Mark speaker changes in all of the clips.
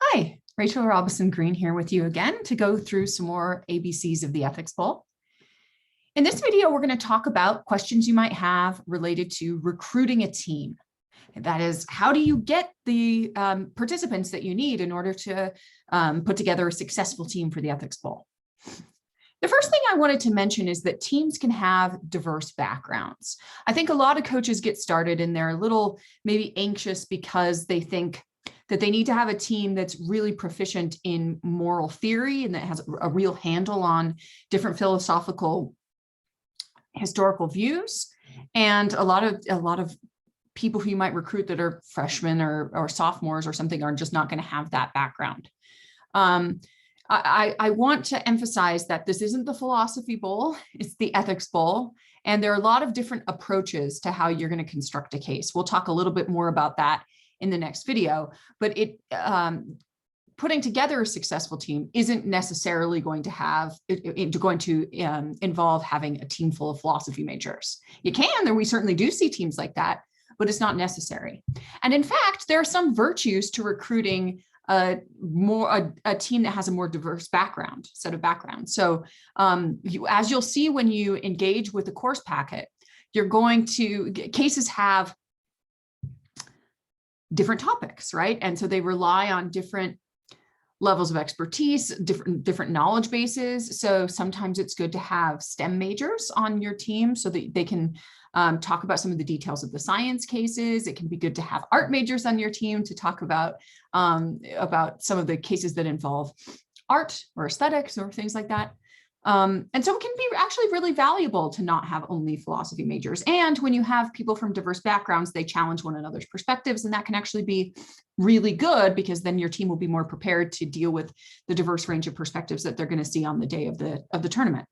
Speaker 1: Hi, Rachel Robinson Green here with you again to go through some more ABCs of the Ethics Bowl. In this video, we're going to talk about questions you might have related to recruiting a team. That is, how do you get the participants that you need in order to put together a successful team for the Ethics Bowl? The first thing I wanted to mention is that teams can have diverse backgrounds. I think a lot of coaches get started and they're a little maybe anxious because they think that they need to have a team that's really proficient in moral theory and that has a real handle on different philosophical, historical views. And a lot of people who you might recruit that are freshmen or sophomores or something are just not going to have that background. I want to emphasize that this isn't the philosophy bowl, it's the ethics bowl. And there are a lot of different approaches to how you're going to construct a case. We'll talk a little bit more about that in the next video, but putting together a successful team isn't necessarily going to involve having a team full of philosophy majors. You can, and we certainly do see teams like that, but it's not necessary. And in fact, there are some virtues to recruiting a team that has a more diverse set of backgrounds. So as you'll see when you engage with the course packet, cases have different topics, right? And so they rely on different levels of expertise, different knowledge bases. So sometimes it's good to have STEM majors on your team so that they can talk about some of the details of the science cases. It can be good to have art majors on your team to talk about some of the cases that involve art or aesthetics or things like that. And so it can be actually really valuable to not have only philosophy majors. And when you have people from diverse backgrounds, they challenge one another's perspectives, and that can actually be really good because then your team will be more prepared to deal with the diverse range of perspectives that they're going to see on the day of the tournament.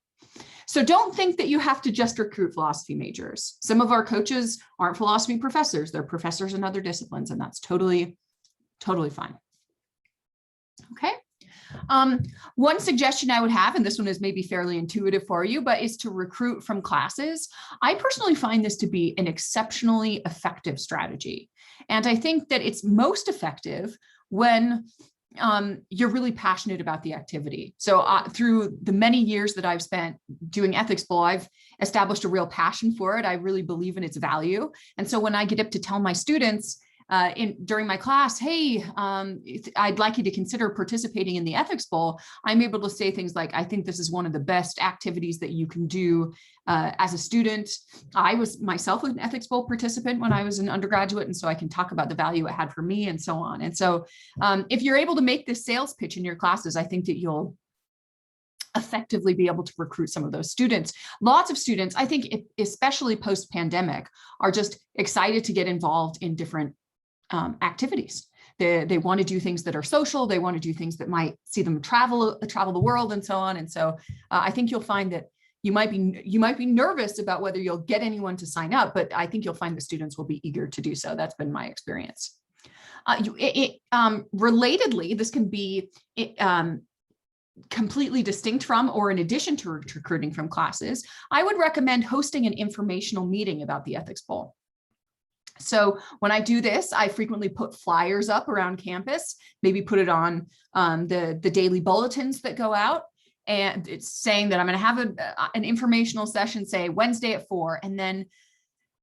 Speaker 1: So don't think that you have to just recruit philosophy majors. Some of our coaches aren't philosophy professors, they're professors in other disciplines, and that's totally fine. Okay. One suggestion I would have, and this one is maybe fairly intuitive for you, but is to recruit from classes. I personally find this to be an exceptionally effective strategy. And I think that it's most effective when you're really passionate about the activity. So through the many years that I've spent doing Ethics Bowl, I've established a real passion for it. I really believe in its value. And so when I get up to tell my students during my class, hey, I'd like you to consider participating in the Ethics Bowl, I'm able to say things like, I think this is one of the best activities that you can do as a student. I was myself an Ethics Bowl participant when I was an undergraduate, and so I can talk about the value it had for me and so on. And so if you're able to make this sales pitch in your classes, I think that you'll effectively be able to recruit some of those students. Lots of students, I think, especially post-pandemic, are just excited to get involved in different activities. They want to do things that are social. They want to do things that might see them travel the world and so on. And so I think you'll find that you might be nervous about whether you'll get anyone to sign up, but I think you'll find the students will be eager to do so. That's been my experience. Relatedly, this can be completely distinct from or in addition to recruiting from classes. I would recommend hosting an informational meeting about the Ethics Bowl. So when I do this, I frequently put flyers up around campus, maybe put it on the daily bulletins that go out. And it's saying that I'm going to have an informational session, say Wednesday at 4. And then,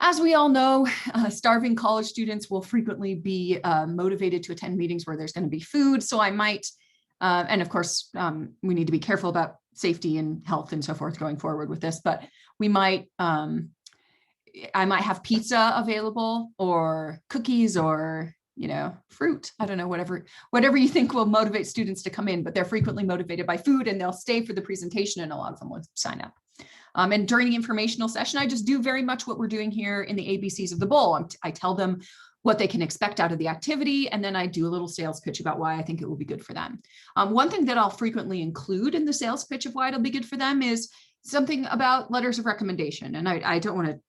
Speaker 1: as we all know, starving college students will frequently be motivated to attend meetings where there's going to be food. So I might, and of course, we need to be careful about safety and health and so forth going forward with this, but we might, I might have pizza available or cookies or, fruit. I don't know, whatever you think will motivate students to come in, but they're frequently motivated by food and they'll stay for the presentation, and a lot of them will sign up. And during the informational session, I just do very much what we're doing here in the ABCs of the bowl. I tell them what they can expect out of the activity, and then I do a little sales pitch about why I think it will be good for them. One thing that I'll frequently include in the sales pitch of why it'll be good for them is something about letters of recommendation. And I don't want to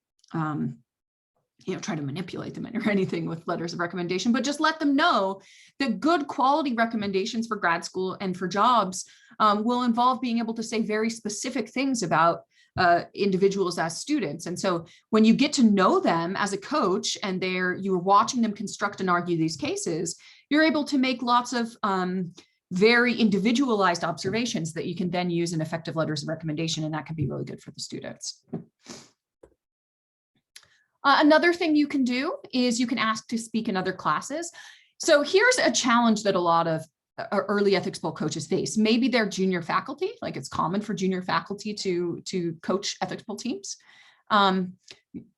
Speaker 1: try to manipulate them or anything with letters of recommendation, but just let them know that good quality recommendations for grad school and for jobs will involve being able to say very specific things about individuals as students. And so when you get to know them as a coach and you're watching them construct and argue these cases, you're able to make lots of very individualized observations that you can then use in effective letters of recommendation, and that can be really good for the students. Another thing you can do is you can ask to speak in other classes. So here's a challenge that a lot of early ethics bowl coaches face. Maybe they're junior faculty, like it's common for junior faculty to coach ethics bowl teams,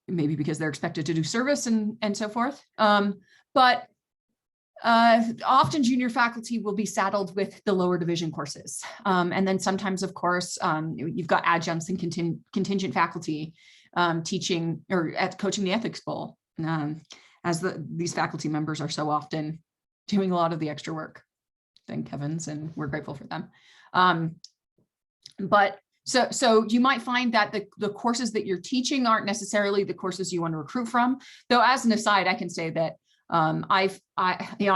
Speaker 1: maybe because they're expected to do service and so forth. But often junior faculty will be saddled with the lower division courses. And then sometimes, of course, you've got adjuncts and contingent faculty teaching or coaching the ethics bowl, as these faculty members are so often doing a lot of the extra work. Thank heavens, and we're grateful for them. But so you might find that the courses that you're teaching aren't necessarily the courses you want to recruit from. Though, as an aside, I can say that I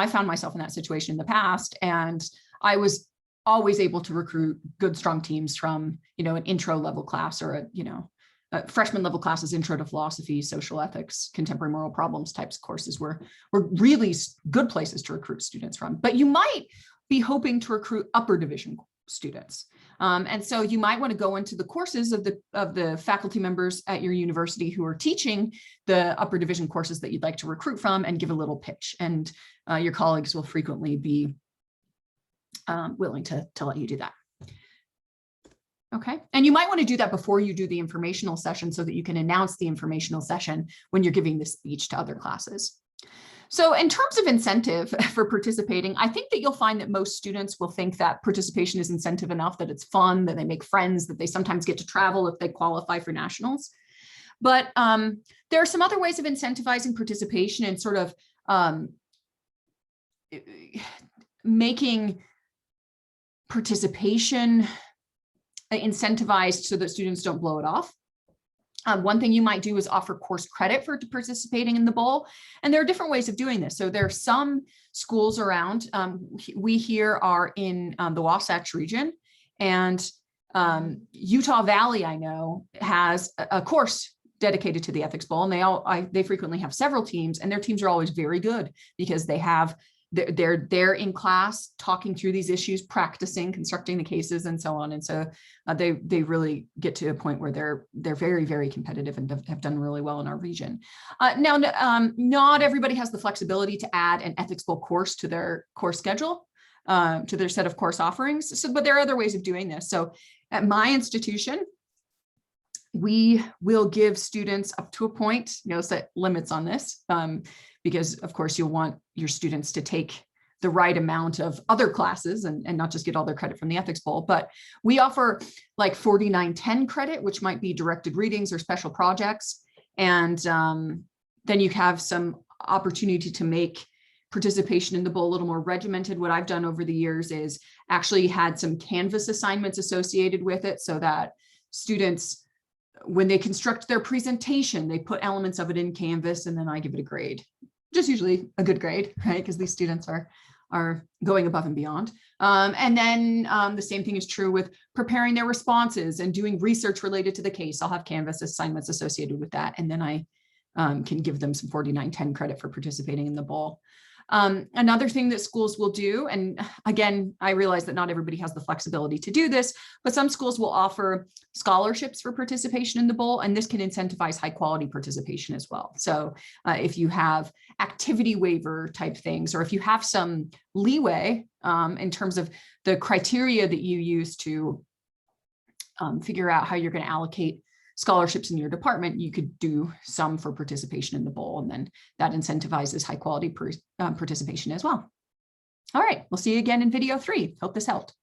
Speaker 1: found myself in that situation in the past, and I was always able to recruit good, strong teams from, an intro level class or a freshman level classes, intro to philosophy, social ethics, contemporary moral problems types of courses were really good places to recruit students from. But you might be hoping to recruit upper division students. And so you might want to go into the courses of the faculty members at your university who are teaching the upper division courses that you'd like to recruit from and give a little pitch. And your colleagues will frequently be willing to let you do that. Okay, and you might want to do that before you do the informational session so that you can announce the informational session when you're giving the speech to other classes. So in terms of incentive for participating, I think that you'll find that most students will think that participation is incentive enough, that it's fun, that they make friends, that they sometimes get to travel if they qualify for nationals. But there are some other ways of incentivizing participation and sort of making participation incentivized so that students don't blow it off. One thing you might do is offer course credit for participating in the bowl. And there are different ways of doing this. So there are some schools around, we here are in the Wasatch region, and Utah Valley, I know, has a course dedicated to the ethics bowl, and they frequently have several teams, and their teams are always very good because they're in class talking through these issues, practicing, constructing the cases, and so on. And so they really get to a point where they're very, very competitive and have done really well in our region. Now, not everybody has the flexibility to add an ethics bowl course to their course schedule, to their set of course offerings. But there are other ways of doing this. So at my institution, we will give students up to a point, set limits on this, because of course you'll want your students to take the right amount of other classes and not just get all their credit from the ethics bowl. But we offer like 4910 credit, which might be directed readings or special projects. And then you have some opportunity to make participation in the bowl a little more regimented. What I've done over the years is actually had some Canvas assignments associated with it so that students, when they construct their presentation, they put elements of it in Canvas, and then I give it a grade, just usually a good grade, right? Because these students are going above and beyond. And then the same thing is true with preparing their responses and doing research related to the case. I'll have Canvas assignments associated with that, and then I can give them some 4910 credit for participating in the bowl. Another thing that schools will do, and again, I realize that not everybody has the flexibility to do this, but some schools will offer scholarships for participation in the bowl, and this can incentivize high quality participation as well. So if you have activity waiver type things, or if you have some leeway in terms of the criteria that you use to figure out how you're going to allocate scholarships in your department, you could do some for participation in the bowl, and then that incentivizes high quality participation as well. All right, we'll see you again in video 3. Hope this helped.